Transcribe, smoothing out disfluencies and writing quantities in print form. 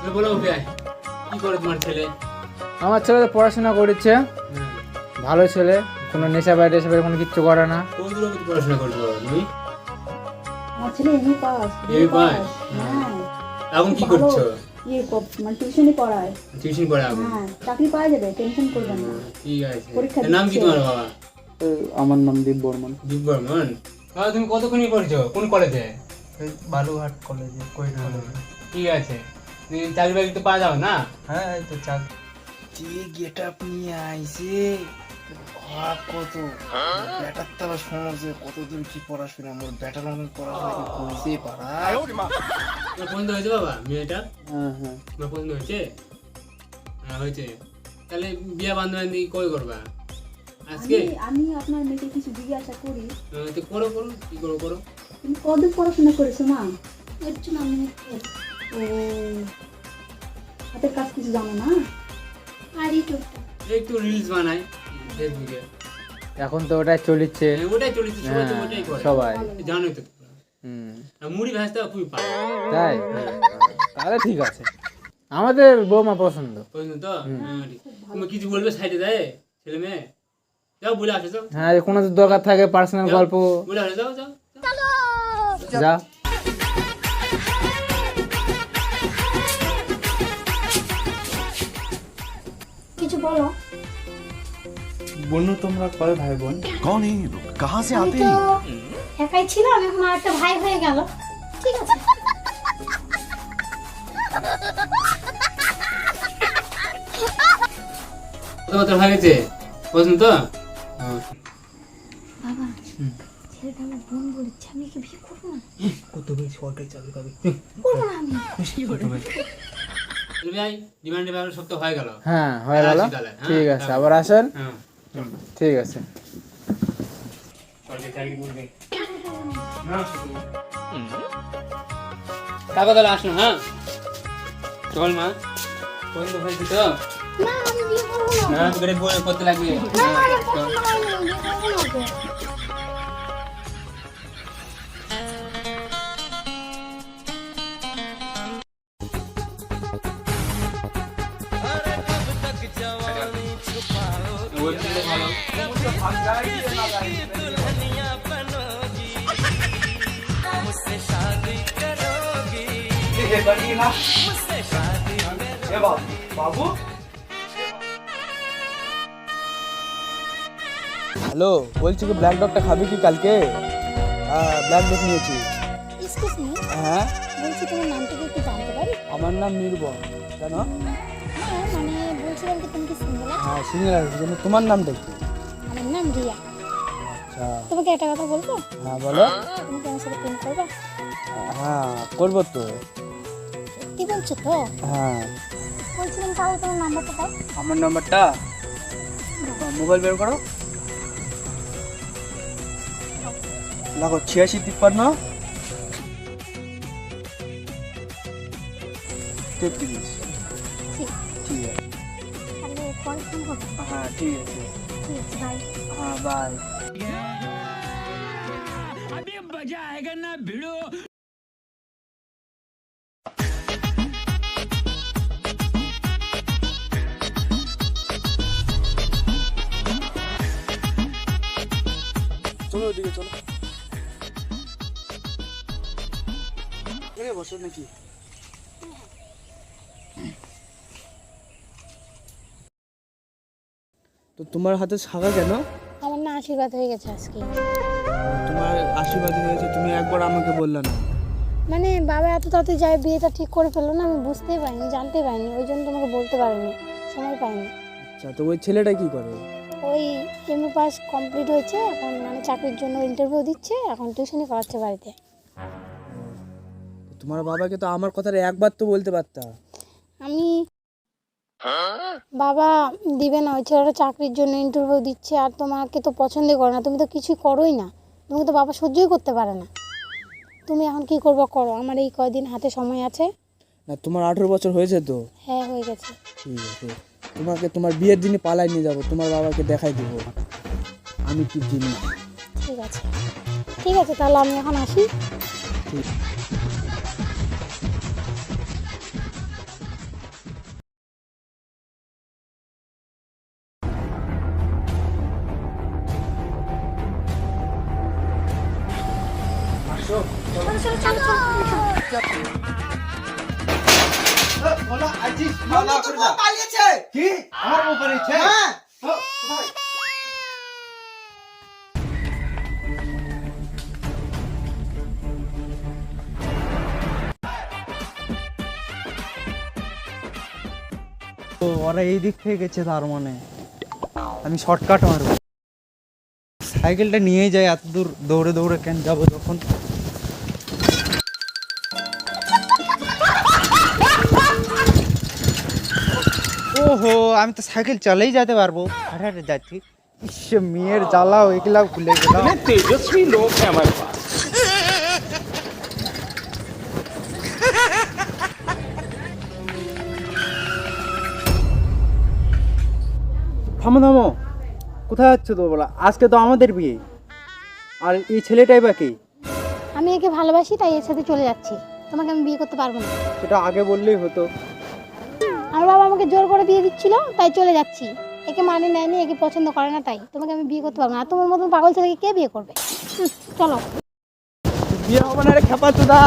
বলো ভাই, কি করে তোমার ছেলে? আমার ছেলে তো পড়াশোনা করেছে, ভালো ছেলে, কোনো নেশা বাইরে এসে কোনো কিচ্ছু করে না। কোন দূর অবধি পড়াশোনা করছো তুমি? আমার ছেলে এমএ পাস। MA pass? হ্যাঁ। এখন কি করছো? মানে টিউশনই পড়ায়। টিউশন পড়া এখন? হ্যাঁ, চাকরি পাওয়া যাবে, টেনশন করবেন না। ঠিক আছে। পরীক্ষা নাম কি তোমার বাবা? আমার নাম দীপ বর্মন। দীপ বর্মন। বাবা তুমি কতক্ষণই পড়ছো? কোন কলেজে? বালুঘাট কলেজে, কোয়েট কলেজে। ঠিক আছে, তুমি চাকরি বাকরি তো পাওয়া যাবে না? হ্যাঁ, এই তো চাকরি। যে গেট আপ নিয়ে আইছে, ভাব কত ব্যাটার তারা সমাজে কতদিন কি পড়াশোনা, মোর ব্যাটার আমার পড়াশোনা কি কইছে পারা। তোমার পছন্দ হয়েছে বাবা মেয়েটা? হ্যাঁ হ্যাঁ, তোমার পছন্দ হয়েছে? হ্যাঁ হয়েছে। তাহলে বিয়া বান্ধবী কই করবা? আজকে? আমি আপনার মেয়েকে কিছু জিজ্ঞাসা করি। তো করো করো, কি করো করো। তুমি কতদূর পড়াশোনা করেছো মা? একটু না, ও হাতের কাজ কিছু জানো না? আর একটু রিলস বানাই ফেসবুকে। এখন তো ওটাই চলিচ্ছে। ওটাই চলেছে, সবাই তো ওটাই করে। সবাই জানোই তো। হুম, আর মুড়ি ভাজতে খুবই পারে। তাই? তাহলে ঠিক আছে, আমাদের বৌমা পছন্দ। বুঝলেন তো? হ্যাঁ, ঠিক। তুমি কিছু বলবে সাইডে দেয় ছেলে মেয়ে? যাও বলে আসো, যাও হ্যাঁ, কোনো দরকার থাকে পার্সোনাল গল্প, বলে আসো, যাও যাও। যা। কিছু বলো। বনু, তোমরা কয় ভাই বোন? कौन है ये लोग कहाँ से आते তো हैं একাই ছিলাম, এখন আর একটা ভাই হয়ে গেল। ঠিক আছে। তোর ভাই গেছে বুঝলেন তো? বাবা, ছেলেটা আমার বোন বলেছে, আমি কি বিয়ে করবো না? কত বেশি সরকারি চাকরি পাবি? করবো না আমি। ভাই ডিমান্ডের ব্যাপারে সব তো হয়ে গেল। হ্যাঁ, হয়ে গেল। তাহলে, হ্যাঁ, ঠিক আছে, আবার আসেন। হ্যাঁ ঠিক আছে। সরকারি চাকরি করবে। কাকা তাহলে আসলো, হ্যাঁ চল মা। পছন্দ হয়েছে তো? না, আমি বিয়ে করবো না। না তোকে বই করতে লাগবে। না, আমার পছন্দ হয়নি, আমি বিয়ে করবো না ওকে। ওই ছেলে ভালো। হ্যালো, বলছি কি ব্ল্যাক ডগটা খাবি কি কালকে? ব্ল্যাক ডগ নিয়েছি। এক্সকিউজ মি, হ্যাঁ, বলছি তোমার নামটা কি একটু জানতে পারি? আমার নাম নির্বন। কেন? হ্যাঁ, মানে বলছিলাম কি তুমি কি সিঙ্গেল আছো? হ্যাঁ, সিঙ্গেল আছে। কিন্তু তোমার নামটা কি? আমার নাম রিয়া। আচ্ছা, তোমাকে একটা কথা বলবো? হ্যাঁ বলো। তুমি কি আমার সাথে প্রেম করবে? হ্যাঁ, করবো তো। সত্যি বলছো তো? হ্যাঁ, বলছিলাম তাহলে তোমার নাম্বারটা দাও। আমার নাম্বারটা মোবাইল বের করো। লাগো 8653 33। ঠিক ঠিক আছে, তাহলে পরে ফোন করবো। হ্যাঁ ঠিক আছে। ঠিক আছে, বাই। হ্যাঁ, বাই। চলো ওদিকে চলো। বসো নাকি? তো তোমার হাতে শাখা কেন? আমার না আশীর্বাদ হয়ে গেছে আজকে। তোমার আশীর্বাদ হয়েছে, তুমি একবার আমাকে বললে না। মানে বাবা এত তাড়াতাড়ি যায় বিয়েটা ঠিক করে ফেললো না, আমি বুঝতেই পারিনি, জানতেই পারিনি, ওই জন্য তোমাকে বলতে পারিনি, সময় পাইনি। আচ্ছা, তো ওই ছেলেটা কি করে? ওই এমএ পাস কমপ্লিট হয়েছে, এখন মানে চাকরির জন্য ইন্টারভিউ দিচ্ছে, এখন টিউশনি করাচ্ছে বাড়িতে। তোমার বাবাকে তো আমার কথাটা একবার তো বলতে পারতা। আমি বাবা দিবে না, ওই ছেলেটা চাকরির জন্য ইন্টারভিউ দিচ্ছে, আর তোমাকে তো পছন্দই করে না, তুমি তো কিছুই করোই না, তুমি তো বাবা সহ্যই করতে পারে না। তুমি এখন কি করবো করো, আমার এই কয়দিন হাতে সময় আছে। না, তোমার 18 বছর হয়েছে তো? হ্যাঁ, হয়ে গেছে। ঠিক আছে, তোমাকে তোমার বিয়ের দিনে পালাই নিয়ে যাবো, তোমার বাবাকে দেখাই দেবো আমি কি জিনিস। ঠিক আছে, ঠিক আছে, তাহলে আমি এখন আসি। ঠিক। চলো চলো চলো বলা আইছিস খাওয়া করে যা পালিয়েছে। কি আমার বউ পালিয়েছে হ্যাঁ কোথায় ও ওরা এই দিক থেকে গেছে, তার মানে আমি শর্টকাট মারবো। সাইকেলটা নিয়ে যাই, এত দূর দৌড়ে দৌড়ে কেন যাবো যখন। ওহো, আমি তো সাইকেল চালাই যেতে পারবো, হাঁটে হাঁটে যাচ্ছি। ইস, মেয়ের জ্বালাও এগুলাও ভুলে গেলাম। तेजस्वी लोग हैं हमारे पास। থামো থামো, কোথায় যাচ্ছ তো বলা? আজকে তো আমাদের বিয়ে, আর এই ছেলেটাই বা কে? আমি একে ভালোবাসি তাই এর সাথে চলে যাচ্ছি, তোমাকে আমি বিয়ে করতে পারবো না। সেটা আগে বললেই হতো। আমার বাবা আমাকে জোর করে বিয়ে দিচ্ছিল তাই চলে যাচ্ছি। একে মানে নেয়নি, একে পছন্দ করে না, তাই তোমাকে আমি বিয়ে করতে পারবো না। আর তোমার মতন পাগল ছেলেকে কে বিয়ে করবে? চলো। বিয়ে হবে না রে খেপা চোদা।